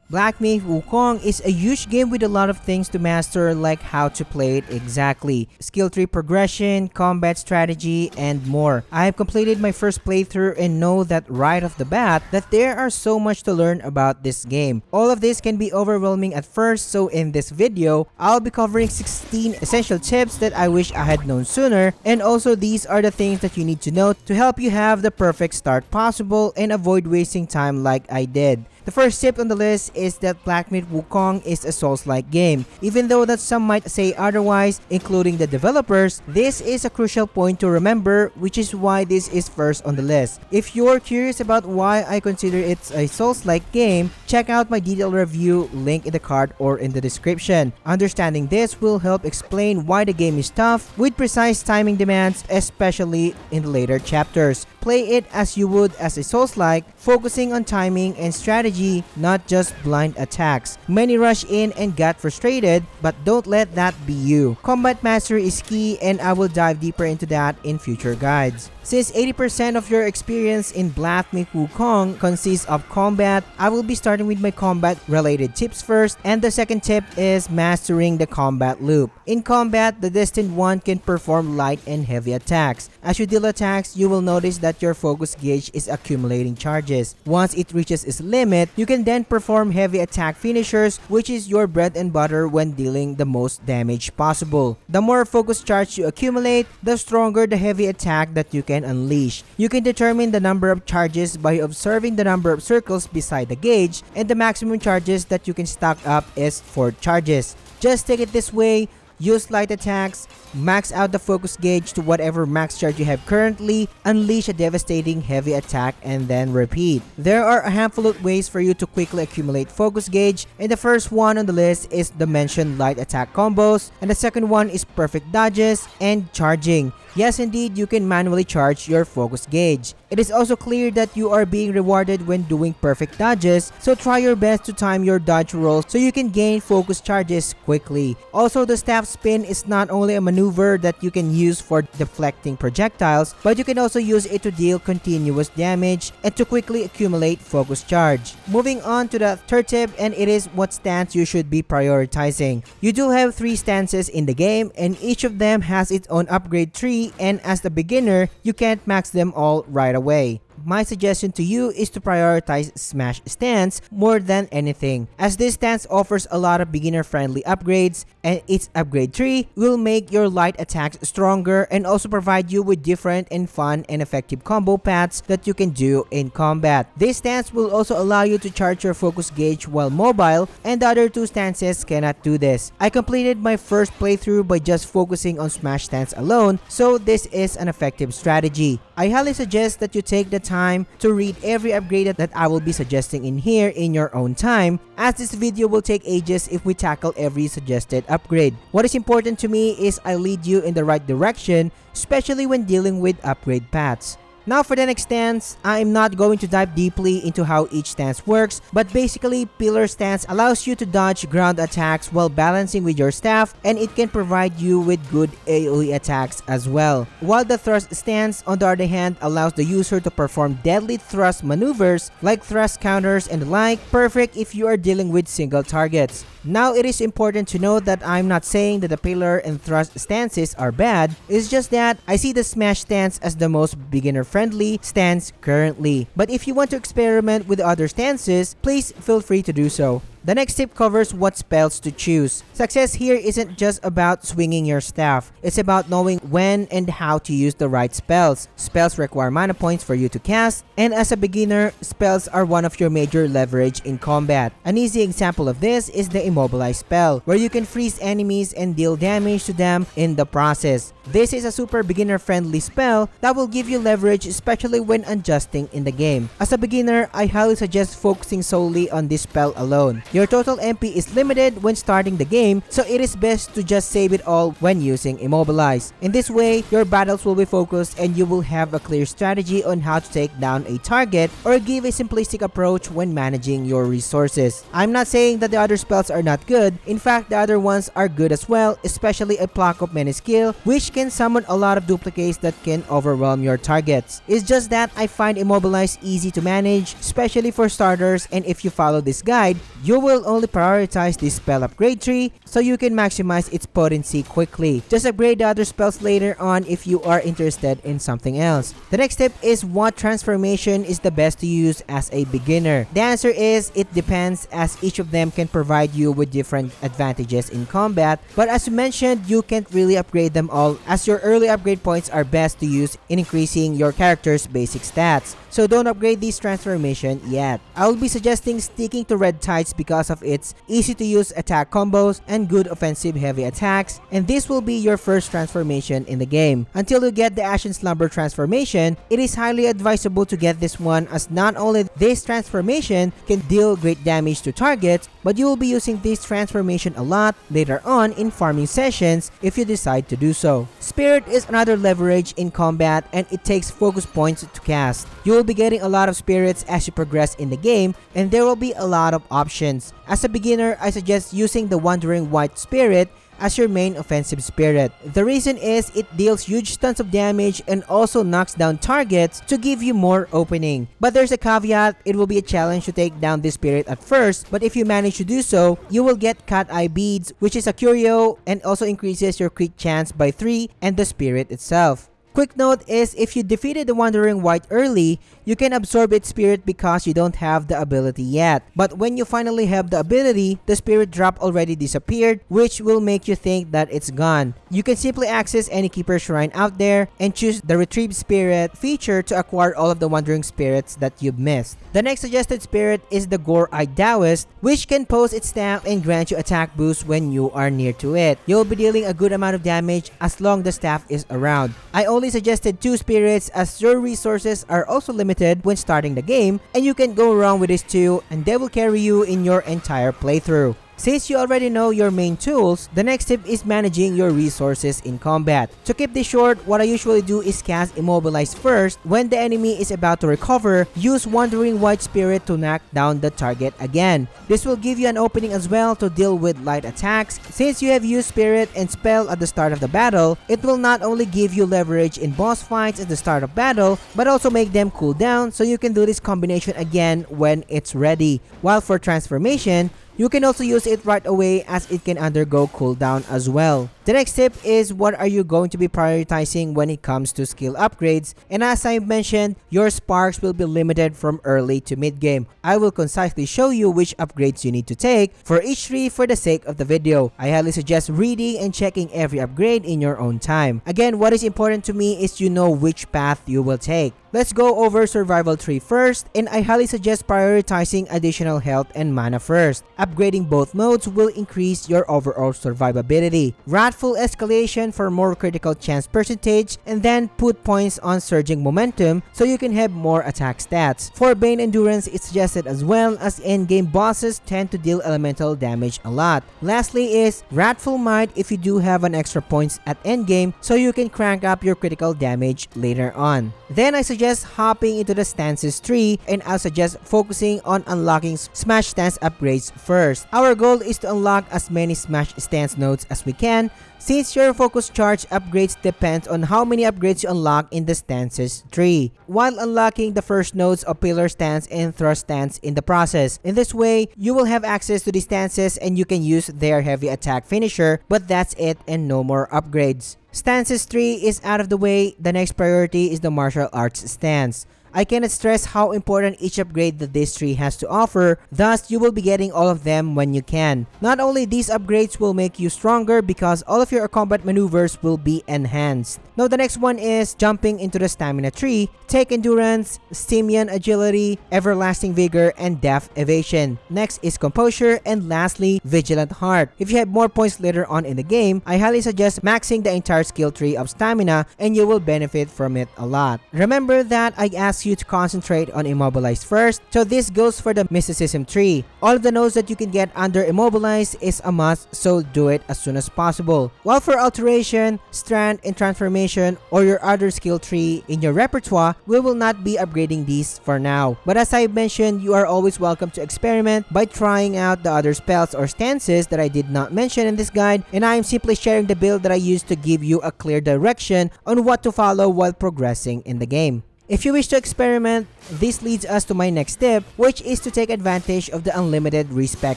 Black Myth Wukong is a huge game with a lot of things to master, like how to play it exactly, skill tree progression, combat strategy, and more. I have completed my first playthrough and know that right off the bat that there are so much to learn about this game. All of this can be overwhelming at first, so in this video, I'll be covering 16 essential tips that I wish I had known sooner, and also these are the things that you need to know to help you have the perfect start possible and avoid wasting time like I did. The first tip on the list is that Black Myth Wukong is a Souls-like game. Even though that some might say otherwise, including the developers, this is a crucial point to remember, which is why this is first on the list. If you're curious about why I consider it a Souls-like game, check out my detailed review, link in the card or in the description. Understanding this will help explain why the game is tough with precise timing demands, especially in the later chapters. Play it as you would as a Souls-like, focusing on timing and strategy, not just blind attacks. Many rush in and got frustrated, but don't let that be you. Combat mastery is key, and I will dive deeper into that in future guides. Since 80% of your experience in Black Myth Wukong consists of combat, I will be starting with my combat related tips first, and the second tip is mastering the combat loop. In combat, the Destined One can perform light and heavy attacks. As you deal attacks, you will notice that your focus gauge is accumulating charges. Once it reaches its limit, you can then perform heavy attack finishers, which is your bread and butter when dealing the most damage possible. The more focus charge you accumulate, the stronger the heavy attack that you can unleash. You can determine the number of charges by observing the number of circles beside the gauge, and the maximum charges that you can stack up is 4 charges. Just take it this way. Use light attacks, max out the focus gauge to whatever max charge you have currently, unleash a devastating heavy attack, and then repeat. There are a handful of ways for you to quickly accumulate focus gauge, and the first one on the list is the mentioned light attack combos, and the second one is perfect dodges and charging. Yes, indeed, you can manually charge your focus gauge. It is also clear that you are being rewarded when doing perfect dodges, so try your best to time your dodge rolls so you can gain focus charges quickly. Also, the staff spin is not only a maneuver that you can use for deflecting projectiles, but you can also use it to deal continuous damage and to quickly accumulate focus charge. Moving on to the third tip, and it is what stance you should be prioritizing. You do have 3 stances in the game, and each of them has its own upgrade tree, and as the beginner, you can't max them all right away. My suggestion to you is to prioritize Smash Stance more than anything, as this stance offers a lot of beginner-friendly upgrades, and its upgrade tree will make your light attacks stronger and also provide you with different and fun and effective combo paths that you can do in combat. This stance will also allow you to charge your focus gauge while mobile, and the other 2 stances cannot do this. I completed my first playthrough by just focusing on Smash Stance alone, so this is an effective strategy. I highly suggest that you take the time to read every upgrade that I will be suggesting in here in your own time, as this video will take ages if we tackle every suggested upgrade. What is important to me is I lead you in the right direction, especially when dealing with upgrade paths. Now for the next stance, I am not going to dive deeply into how each stance works, but basically Pillar Stance allows you to dodge ground attacks while balancing with your staff, and it can provide you with good AoE attacks as well. While the Thrust Stance, on the other hand, allows the user to perform deadly thrust maneuvers like thrust counters and the like, perfect if you are dealing with single targets. Now it is important to note that I'm not saying that the Pillar and Thrust stances are bad, it's just that I see the Smash Stance as the most beginner-friendly stance currently. But if you want to experiment with other stances, please feel free to do so. The next tip covers what spells to choose. Success here isn't just about swinging your staff. It's about knowing when and how to use the right spells. Spells require mana points for you to cast, and as a beginner, spells are one of your major leverage in combat. An easy example of this is the Immobilize spell, where you can freeze enemies and deal damage to them in the process. This is a super beginner-friendly spell that will give you leverage, especially when adjusting in the game. As a beginner, I highly suggest focusing solely on this spell alone. Your total MP is limited when starting the game, so it is best to just save it all when using Immobilize. In this way, your battles will be focused and you will have a clear strategy on how to take down a target or give a simplistic approach when managing your resources. I'm not saying that the other spells are not good. In fact, the other ones are good as well, especially a Pluck of Many skill, which can summon a lot of duplicates that can overwhelm your targets. It's just that I find Immobilize easy to manage, especially for starters, and if you follow this guide, you you will only prioritize this spell upgrade tree so you can maximize its potency quickly. Just upgrade the other spells later on if you are interested in something else. The next tip is what transformation is the best to use as a beginner. The answer is it depends, as each of them can provide you with different advantages in combat, but as you mentioned, you can't really upgrade them all, as your early upgrade points are best to use in increasing your character's basic stats. So don't upgrade this transformation yet. I will be suggesting sticking to Red Tides because of its easy to use attack combos and good offensive heavy attacks, and this will be your first transformation in the game. Until you get the Ashen Slumber transformation, it is highly advisable to get this one, as not only this transformation can deal great damage to targets, but you will be using this transformation a lot later on in farming sessions if you decide to do so. Spirit is another leverage in combat, and it takes focus points to cast. You will be getting a lot of spirits as you progress in the game, and there will be a lot of options. As a beginner, I suggest using the Wandering White Spirit as your main offensive spirit. The reason is it deals huge tons of damage and also knocks down targets to give you more opening. But there's a caveat, it will be a challenge to take down this spirit at first, but if you manage to do so, you will get Cat Eye Beads, which is a curio and also increases your crit chance by 3 and the spirit itself. Quick note is, if you defeated the Wandering White early, you can absorb its spirit because you don't have the ability yet. But when you finally have the ability, the spirit drop already disappeared, which will make you think that it's gone. You can simply access any keeper shrine out there and choose the Retrieve Spirit feature to acquire all of the wandering spirits that you've missed. The next suggested spirit is the Gore-Eyed Taoist, which can pose its staff and grant you attack boost when you are near to it. You'll be dealing a good amount of damage as long the staff is around. I only suggested 2 spirits as your resources are also limited when starting the game, and you can go wrong with these 2 and they will carry you in your entire playthrough. Since you already know your main tools, the next tip is managing your resources in combat. To keep this short, what I usually do is cast Immobilize first. When the enemy is about to recover, use Wandering White Spirit to knock down the target again. This will give you an opening as well to deal with light attacks. Since you have used Spirit and Spell at the start of the battle, it will not only give you leverage in boss fights at the start of battle, but also make them cool down so you can do this combination again when it's ready. While for transformation, you can also use it right away as it can undergo cooldown as well. The next tip is, what are you going to be prioritizing when it comes to skill upgrades? And as I mentioned, your sparks will be limited from early to mid game. I will concisely show you which upgrades you need to take for each tree for the sake of the video. I highly suggest reading and checking every upgrade in your own time. Again, what is important to me is you know which path you will take. Let's go over survival tree first, and I highly suggest prioritizing additional health and mana first. Upgrading both modes will increase your overall survivability. Wrathful Escalation for more critical chance percentage, and then put points on Surging Momentum so you can have more attack stats. For Bane Endurance, it's suggested as well, as endgame bosses tend to deal elemental damage a lot. Lastly is Wrathful Might if you do have an extra points at endgame so you can crank up your critical damage later on. Then I suggest hopping into the stances tree, and I'll suggest focusing on unlocking Smash Stance upgrades first. Our goal is to unlock as many Smash Stance nodes as we can, since your focus charge upgrades depends on how many upgrades you unlock in the stances tree, while unlocking the first nodes of Pillar Stance and Thrust Stance in the process. In this way, you will have access to the stances and you can use their heavy attack finisher, but that's it and no more upgrades. Stances 3 is out of the way. The next priority is the martial arts stance. I cannot stress how important each upgrade that this tree has to offer, thus you will be getting all of them when you can. Not only these upgrades will make you stronger because all of your combat maneuvers will be enhanced. Now the next one is jumping into the stamina tree. Take Endurance, Simian Agility, Everlasting Vigor, and Death Evasion. Next is Composure, and lastly, Vigilant Heart. If you have more points later on in the game, I highly suggest maxing the entire skill tree of stamina and you will benefit from it a lot. Remember that I asked you to concentrate on Immobilize first, so this goes for the Mysticism tree. All of the nodes that you can get under Immobilize is a must, so do it as soon as possible. While for Alteration, Strand, and Transformation, or your other skill tree in your repertoire, we will not be upgrading these for now. But as I mentioned, you are always welcome to experiment by trying out the other spells or stances that I did not mention in this guide, and I am simply sharing the build that I used to give you a clear direction on what to follow while progressing in the game. If you wish to experiment, this leads us to my next tip, which is to take advantage of the unlimited respec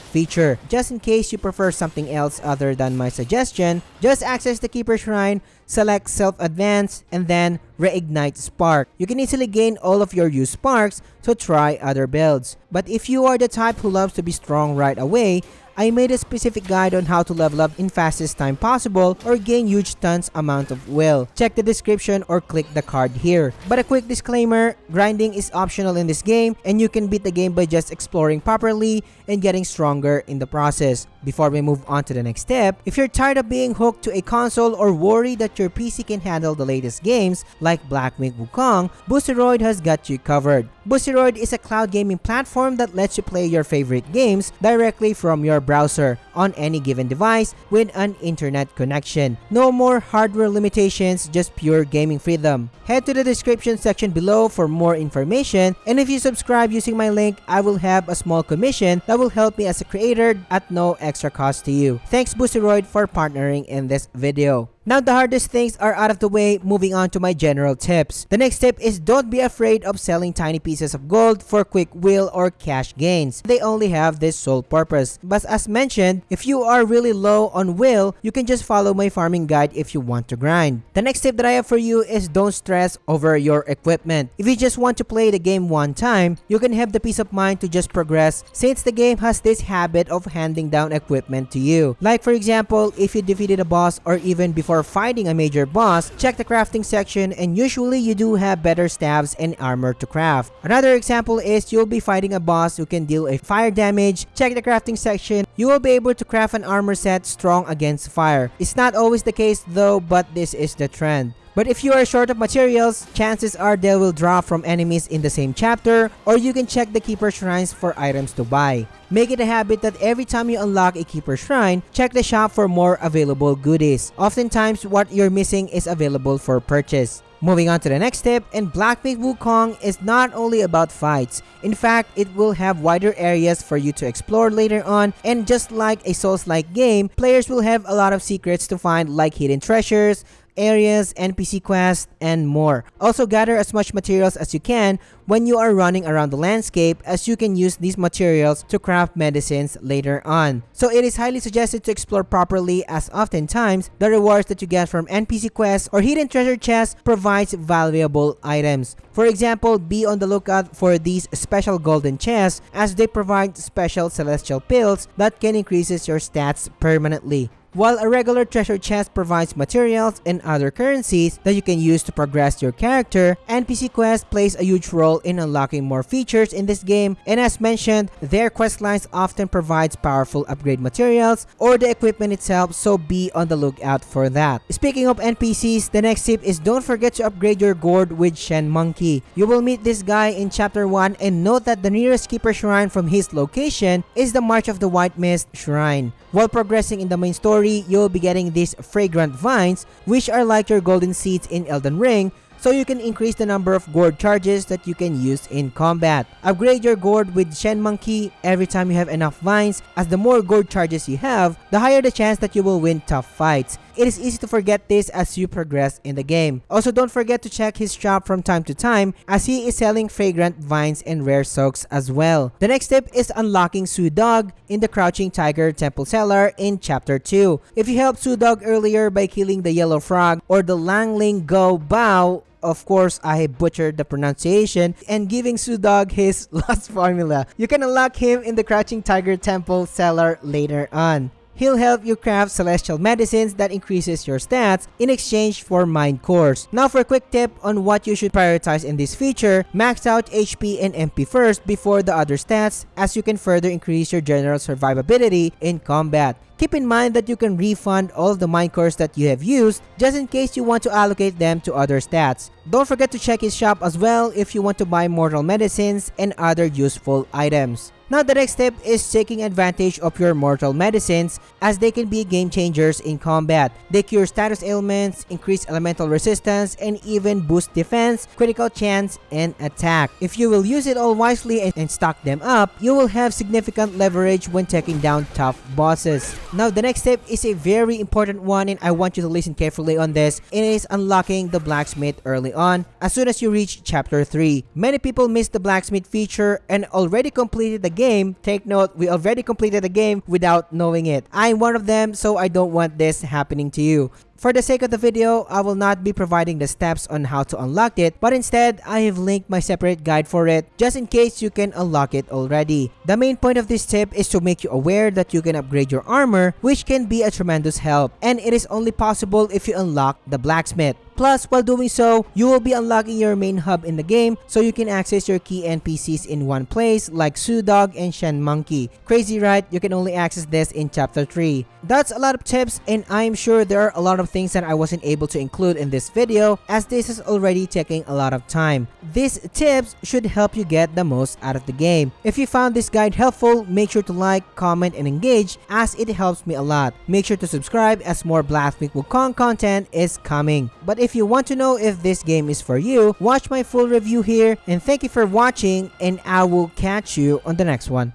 feature. Just in case you prefer something else other than my suggestion, just access the Keeper Shrine, select Self-Advance, and then Reignite Spark. You can easily gain all of your used sparks, so try other builds. But if you are the type who loves to be strong right away, I made a specific guide on how to level up in fastest time possible or gain huge tons amount of will. Check the description or click the card here. But a quick disclaimer, grinding is optional in this game and you can beat the game by just exploring properly and getting stronger in the process. Before we move on to the next step, if you're tired of being hooked to a console or worried that your PC can handle the latest games like Black Myth Wukong, Boosteroid has got you covered. Boosteroid is a cloud gaming platform that lets you play your favorite games directly from your browser on any given device with an internet connection. No more hardware limitations, just pure gaming freedom. Head to the description section below for more information, and if you subscribe using my link, I will have a small commission that will help me as a creator at no extra cost to you. Thanks Boosteroid for partnering in this video. Now the hardest things are out of the way, moving on to my general tips. The next tip is don't be afraid of selling tiny pieces of gold for quick will or cash gains. They only have this sole purpose. But as mentioned, if you are really low on will, you can just follow my farming guide if you want to grind. The next tip that I have for you is don't stress over your equipment. If you just want to play the game one time, you can have the peace of mind to just progress since the game has this habit of handing down equipment to you. Like for example, if you defeated a boss or even before fighting a major boss, check the crafting section and usually you do have better staves and armor to craft. Another example is you'll be fighting a boss who can deal a fire damage. Check the crafting section. You will be able to craft an armor set strong against fire. It's not always the case though, but this is the trend. But if you are short of materials, chances are they will drop from enemies in the same chapter, or you can check the Keeper Shrines for items to buy. Make it a habit that every time you unlock a Keeper Shrine, check the shop for more available goodies. Oftentimes, what you're missing is available for purchase. Moving on to the next tip, and Black Myth Wukong is not only about fights. In fact, it will have wider areas for you to explore later on, and just like a Souls-like game, players will have a lot of secrets to find like hidden treasures, areas, NPC quests, and more. Also gather as much materials as you can when you are running around the landscape, as you can use these materials to craft medicines later on. So it is highly suggested to explore properly, as oftentimes the rewards that you get from NPC quests or hidden treasure chests provides valuable items. For example, be on the lookout for these special golden chests, as they provide special celestial pills that can increase your stats permanently. While a regular treasure chest provides materials and other currencies that you can use to progress your character, NPC Quest plays a huge role in unlocking more features in this game, and as mentioned, their quest lines often provides powerful upgrade materials or the equipment itself, so be on the lookout for that. Speaking of NPCs, the next tip is don't forget to upgrade your gourd with Shen Monkey. You will meet this guy in chapter 1, and note that the nearest Keeper Shrine from his location is the March of the White Mist Shrine. While progressing in the main story, you'll be getting these fragrant vines, which are like your golden seeds in Elden Ring, so you can increase the number of gourd charges that you can use in combat. Upgrade your gourd with Shen Monkey every time you have enough vines, as the more gourd charges you have, the higher the chance that you will win tough fights. It is easy to forget this as you progress in the game. Also, don't forget to check his shop from time to time, as he is selling fragrant vines and rare soaks as well. The next step is unlocking Sudog in the Crouching Tiger Temple Cellar in Chapter 2. If you helped Sudog earlier by killing the Yellow Frog or the Langling Go Bao, of course, I butchered the pronunciation, and giving Sudog his lost formula, you can unlock him in the Crouching Tiger Temple Cellar later on. He'll help you craft celestial medicines that increases your stats in exchange for mind cores. Now for a quick tip on what you should prioritize in this feature, max out HP and MP first before the other stats, as you can further increase your general survivability in combat. Keep in mind that you can refund all of the mind cores that you have used, just in case you want to allocate them to other stats. Don't forget to check his shop as well if you want to buy mortal medicines and other useful items. Now the next step is taking advantage of your mortal medicines, as they can be game changers in combat. They cure status ailments, increase elemental resistance, and even boost defense, critical chance, and attack. If you will use it all wisely and stock them up, you will have significant leverage when taking down tough bosses. Now the next step is a very important one, and I want you to listen carefully on this. It is unlocking the blacksmith early on as soon as you reach chapter 3. Many people miss the blacksmith feature and already completed the game. Take note, we already completed the game without knowing it. I'm one of them, so I don't want this happening to you. For the sake of the video, I will not be providing the steps on how to unlock it, but instead, I have linked my separate guide for it, just in case you can unlock it already. The main point of this tip is to make you aware that you can upgrade your armor, which can be a tremendous help, and it is only possible if you unlock the blacksmith. Plus, while doing so, you will be unlocking your main hub in the game so you can access your key NPCs in one place like Sudog and Shen Monkey. Crazy, right? You can only access this in chapter 3. That's a lot of tips, and I'm sure there are a lot of things that I wasn't able to include in this video as this is already taking a lot of time. These tips should help you get the most out of the game. If you found this guide helpful, make sure to like, comment, and engage as it helps me a lot. Make sure to subscribe as more Black Myth Wukong content is coming. But if you want to know if this game is for you, watch my full review here, and thank you for watching, and I will catch you on the next one.